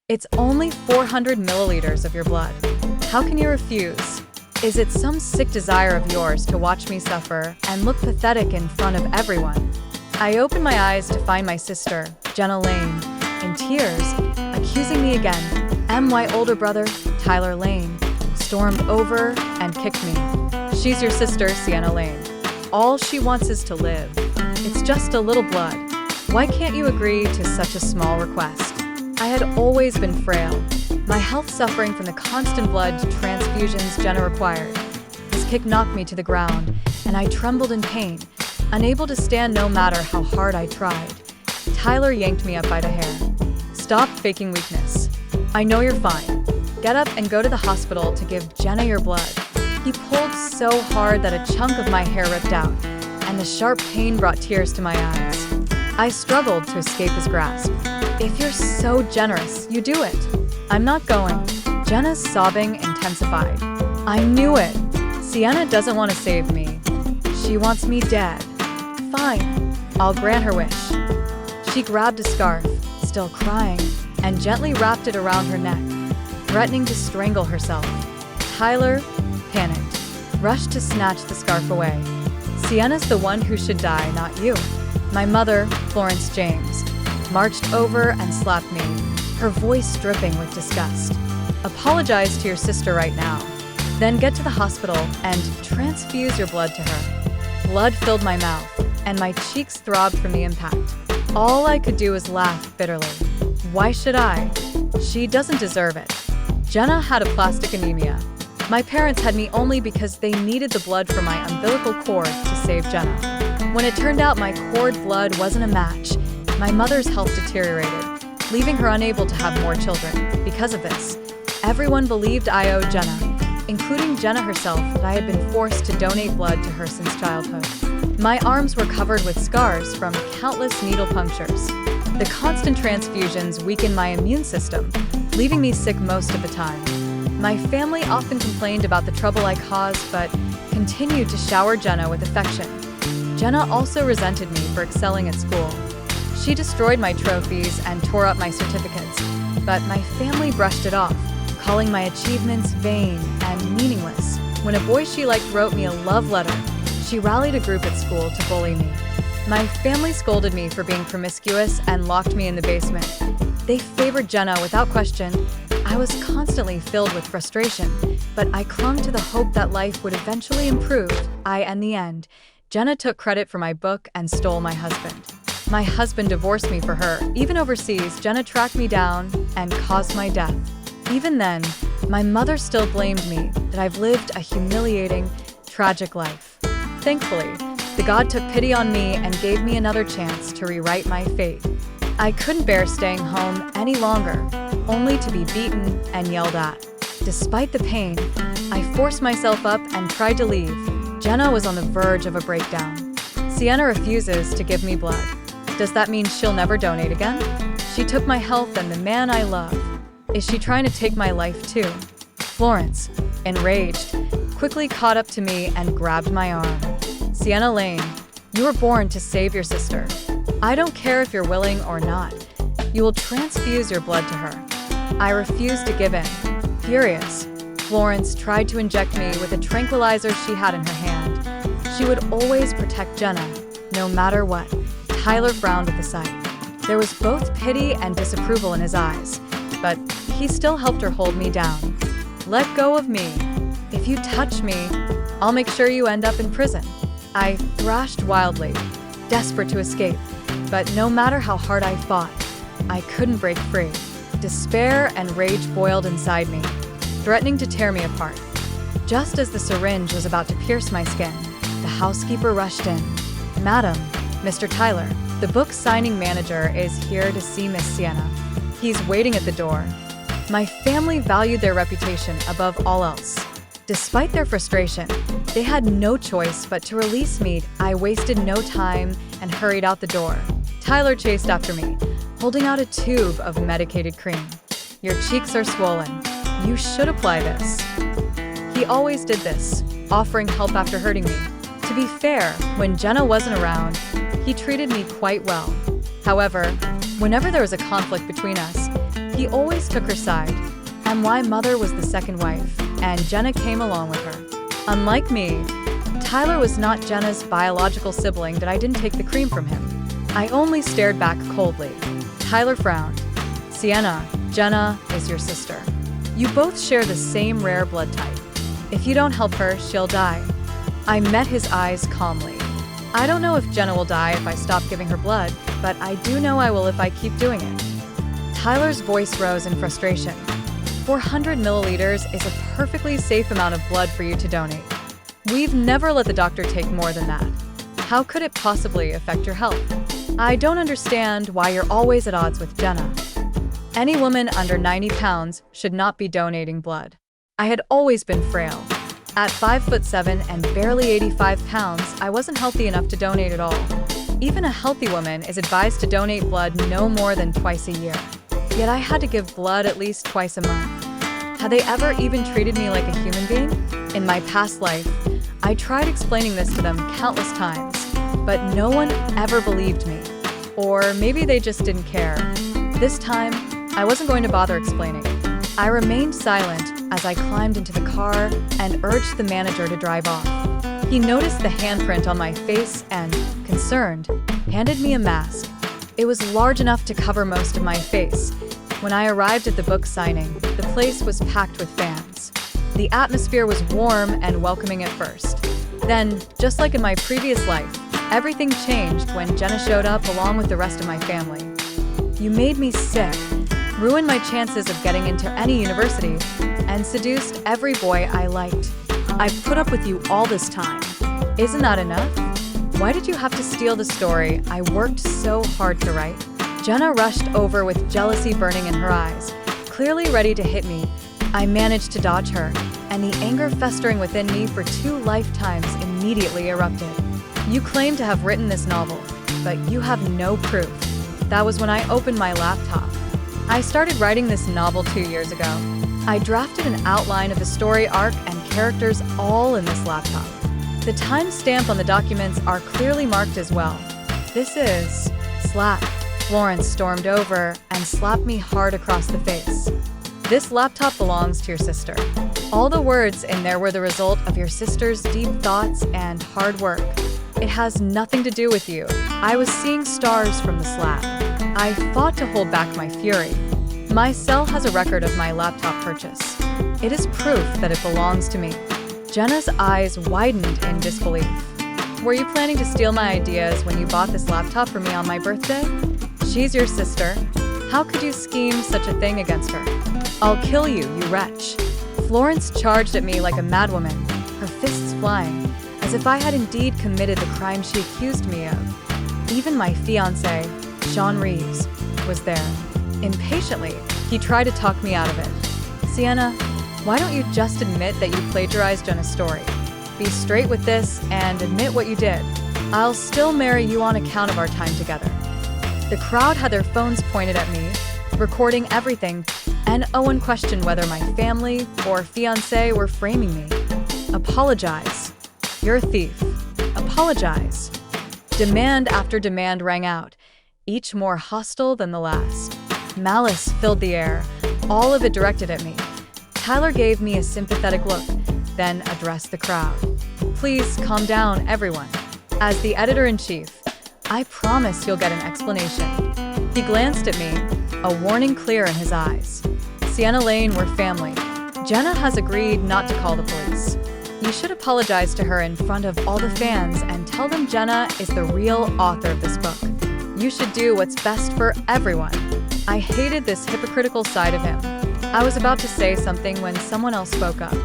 It's only 400 milliliters of your blood. How can you refuse? Is it some sick desire of yours to watch me suffer and look pathetic in front of everyone? I open my eyes to find my sister, Jenna Lane, in tears, accusing me again. My older brother, Tyler Lane, stormed over and kicked me. She's your sister, Sienna Lane. All she wants is to live. It's just a little blood. Why can't you agree to such a small request? I had always been frail, my health suffering from the constant blood transfusions Jenna required. This kick knocked me to the ground, and I trembled in pain, unable to stand no matter how hard I tried. Tyler yanked me up by the hair. Stop faking weakness. I know you're fine. Get up and go to the hospital to give Jenna your blood. He pulled so hard that a chunk of my hair ripped out, and the sharp pain brought tears to my eyes. I struggled to escape his grasp. If you're so generous, you do it. I'm not going. Jenna's sobbing intensified. I knew it. Sienna doesn't want to save me. She wants me dead. Fine. I'll grant her wish. She grabbed a scarf, still crying, and gently wrapped it around her neck, threatening to strangle herself. Tyler, panicked, rushed to snatch the scarf away. Sienna's the one who should die, not you. My mother, Florence James, marched over and slapped me, her voice dripping with disgust. Apologize to your sister right now. Then get to the hospital and transfuse your blood to her. Blood filled my mouth, and my cheeks throbbed from the impact. All I could do was laugh bitterly. Why should I? She doesn't deserve it. Jenna had aplastic anemia. My parents had me only because they needed the blood from my umbilical cord to save Jenna. When it turned out my cord blood wasn't a match, my mother's health deteriorated, leaving her unable to have more children. Because of this, everyone believed I owed Jenna, including Jenna herself, that I had been forced to donate blood to her since childhood. My arms were covered with scars from countless needle punctures. The constant transfusions weakened my immune system, leaving me sick most of the time. My family often complained about the trouble I caused, but continued to shower Jenna with affection. Jenna also resented me for excelling at school. She destroyed my trophies and tore up my certificates, but my family brushed it off, calling my achievements vain and meaningless. When a boy she liked wrote me a love letter, she rallied a group at school to bully me. My family scolded me for being promiscuous and locked me in the basement. They favored Jenna without question. I was constantly filled with frustration, but I clung to the hope that life would eventually improve. In the end, Jenna took credit for my book and stole my husband. My husband divorced me for her. Even overseas, Jenna tracked me down and caused my death. Even then, my mother still blamed me that I've lived a humiliating, tragic life. Thankfully, the God took pity on me and gave me another chance to rewrite my fate. I couldn't bear staying home any longer, only to be beaten and yelled at. Despite the pain, I forced myself up and tried to leave. Jenna was on the verge of a breakdown. Sienna refuses to give me blood. Does that mean she'll never donate again? She took my health and the man I love. Is she trying to take my life too? Florence, enraged, quickly caught up to me and grabbed my arm. Sienna Lane, you were born to save your sister. I don't care if you're willing or not. You will transfuse your blood to her. I refused to give in. Furious, Florence tried to inject me with a tranquilizer she had in her hand. She would always protect Jenna, no matter what. Tyler frowned at the sight. There was both pity and disapproval in his eyes, but he still helped her hold me down. Let go of me. If you touch me, I'll make sure you end up in prison. I thrashed wildly, desperate to escape, but no matter how hard I fought, I couldn't break free. Despair and rage boiled inside me, threatening to tear me apart. Just as the syringe was about to pierce my skin, the housekeeper rushed in. Madam, Mr. Tyler, the book signing manager, is here to see Miss Sienna. He's waiting at the door. My family valued their reputation above all else. Despite their frustration, they had no choice but to release me. I wasted no time and hurried out the door. Tyler chased after me, holding out a tube of medicated cream. Your cheeks are swollen. You should apply this. He always did this, offering help after hurting me. To be fair, when Jenna wasn't around, he treated me quite well. However, whenever there was a conflict between us, He always took her side, and why Mother was the second wife, and Jenna came along with her. Unlike me, Tyler was not Jenna's biological sibling that I didn't take the cream from him. I only stared back coldly. Tyler frowned. Sienna, Jenna is your sister. You both share the same rare blood type. If you don't help her, she'll die. I met his eyes calmly. I don't know if Jenna will die if I stop giving her blood, but I do know I will if I keep doing it. Tyler's voice rose in frustration. 400 milliliters is a perfectly safe amount of blood for you to donate. We've never let the doctor take more than that. How could it possibly affect your health? I don't understand why you're always at odds with Jenna. Any woman under 90 pounds should not be donating blood. I had always been frail. At 5'7" and barely 85 pounds, I wasn't healthy enough to donate at all. Even a healthy woman is advised to donate blood no more than twice a year. Yet I had to give blood at least twice a month. Had they ever even treated me like a human being? In my past life, I tried explaining this to them countless times, but no one ever believed me. Or maybe they just didn't care. This time, I wasn't going to bother explaining. I remained silent as I climbed into the car and urged the manager to drive off. He noticed the handprint on my face and, concerned, handed me a mask. It was large enough to cover most of my face. When I arrived at the book signing, the place was packed with fans. The atmosphere was warm and welcoming at first. Then, just like in my previous life, everything changed when Jenna showed up along with the rest of my family. You made me sick, ruined my chances of getting into any university, and seduced every boy I liked. I've put up with you all this time. Isn't that enough? Why did you have to steal the story I worked so hard to write? Jenna rushed over with jealousy burning in her eyes, clearly ready to hit me. I managed to dodge her, and the anger festering within me for 2 lifetimes immediately erupted. You claim to have written this novel, but you have no proof. That was when I opened my laptop. I started writing this novel 2 years ago. I drafted an outline of the story arc and characters all in this laptop. The timestamp on the documents are clearly marked as well. This is slap. Florence stormed over and slapped me hard across the face. This laptop belongs to your sister. All the words in there were the result of your sister's deep thoughts and hard work. It has nothing to do with you. I was seeing stars from the slap. I fought to hold back my fury. My cell has a record of my laptop purchase. It is proof that it belongs to me. Jenna's eyes widened in disbelief. Were you planning to steal my ideas when you bought this laptop for me on my birthday? She's your sister. How could you scheme such a thing against her? I'll kill you, you wretch. Florence charged at me like a madwoman, her fists flying, as if I had indeed committed the crime she accused me of. Even my fiancé, Sean Reeves, was there. Impatiently, he tried to talk me out of it. Sienna, why don't you just admit that you plagiarized Jenna's story? Be straight with this and admit what you did. I'll still marry you on account of our time together. The crowd had their phones pointed at me, recording everything, and Owen questioned whether my family or fiancé were framing me. Apologize. You're a thief. Apologize. Demand after demand rang out, each more hostile than the last. Malice filled the air, all of it directed at me. Tyler gave me a sympathetic look, then addressed the crowd. Please calm down, everyone. As the editor-in-chief, I promise you'll get an explanation. He glanced at me, a warning clear in his eyes. Sienna Lane, we're family. Jenna has agreed not to call the police. You should apologize to her in front of all the fans and tell them Jenna is the real author of this book. You should do what's best for everyone. I hated this hypocritical side of him. I was about to say something when someone else spoke up.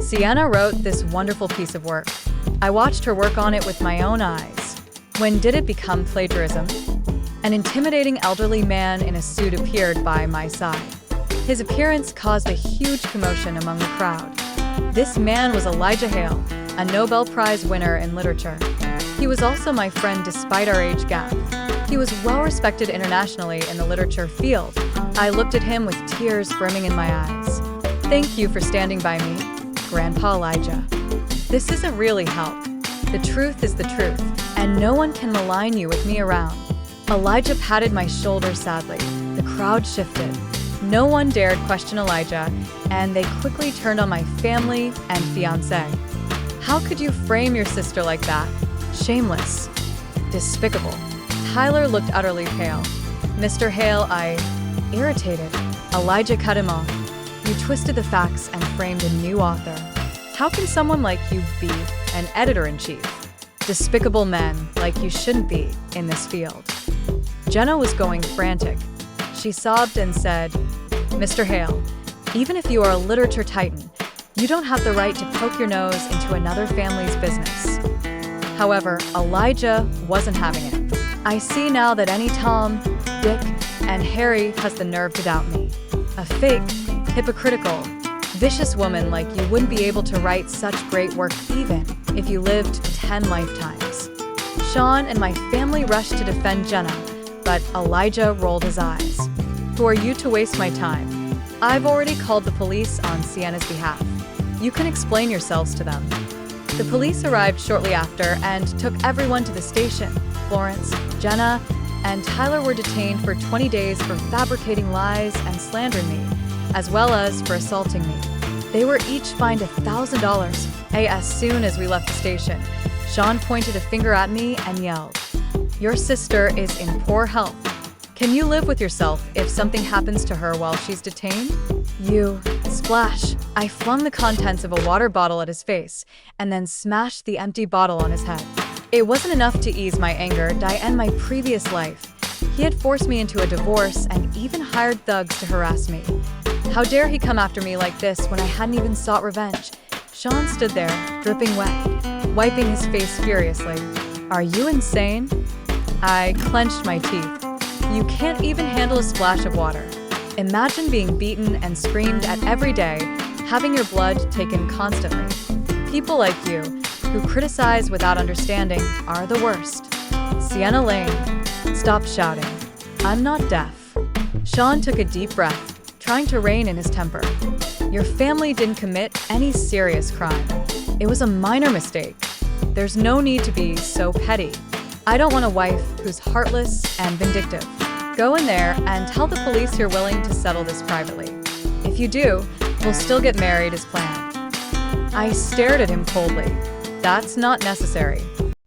Sienna wrote this wonderful piece of work. I watched her work on it with my own eyes. When did it become plagiarism? An intimidating elderly man in a suit appeared by my side. His appearance caused a huge commotion among the crowd. This man was Elijah Hale, a Nobel Prize winner in literature. He was also my friend despite our age gap. He was well respected internationally in the literature field. I looked at him with tears brimming in my eyes. Thank you for standing by me, Grandpa Elijah. This isn't really help. The truth is the truth, and no one can malign you with me around. Elijah patted my shoulder sadly. The crowd shifted. No one dared question Elijah, and they quickly turned on my family and fiancé. How could you frame your sister like that? Shameless. Despicable. Tyler looked utterly pale. Mr. Hale, irritated. Elijah cut him off. You twisted the facts and framed a new author. How can someone like you be an editor-in-chief? Despicable men like you shouldn't be in this field. Jenna was going frantic. She sobbed and said, Mr. Hale, even if you are a literature titan, you don't have the right to poke your nose into another family's business. However, Elijah wasn't having it. I see now that any Tom, Dick, and Harry has the nerve to doubt me. A fake, hypocritical, vicious woman like you wouldn't be able to write such great work even if you lived 10 lifetimes. Sean and my family rushed to defend Jenna, but Elijah rolled his eyes. Who are you to waste my time? I've already called the police on Sienna's behalf. You can explain yourselves to them. The police arrived shortly after and took everyone to the station. Florence, Jenna, and Tyler were detained for 20 days for fabricating lies and slandering me, as well as for assaulting me. They were each fined $1,000. As soon as we left the station, Sean pointed a finger at me and yelled, Your sister is in poor health. Can you live with yourself if something happens to her while she's detained? You, splash. I flung the contents of a water bottle at his face and then smashed the empty bottle on his head. It wasn't enough to ease my anger to end my previous life. He had forced me into a divorce and even hired thugs to harass me. How dare he come after me like this when I hadn't even sought revenge? Sean stood there, dripping wet, wiping his face furiously. Are you insane? I clenched my teeth. You can't even handle a splash of water. Imagine being beaten and screamed at every day, having your blood taken constantly. People like you, who criticize without understanding, are the worst. Sienna Lane, stop shouting. I'm not deaf. Sean took a deep breath, trying to rein in his temper. Your family didn't commit any serious crime. It was a minor mistake. There's no need to be so petty. I don't want a wife who's heartless and vindictive. Go in there and tell the police you're willing to settle this privately. If you do, we'll still get married as planned. I stared at him coldly. That's not necessary.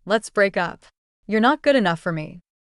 Let's break up. You're not good enough for me.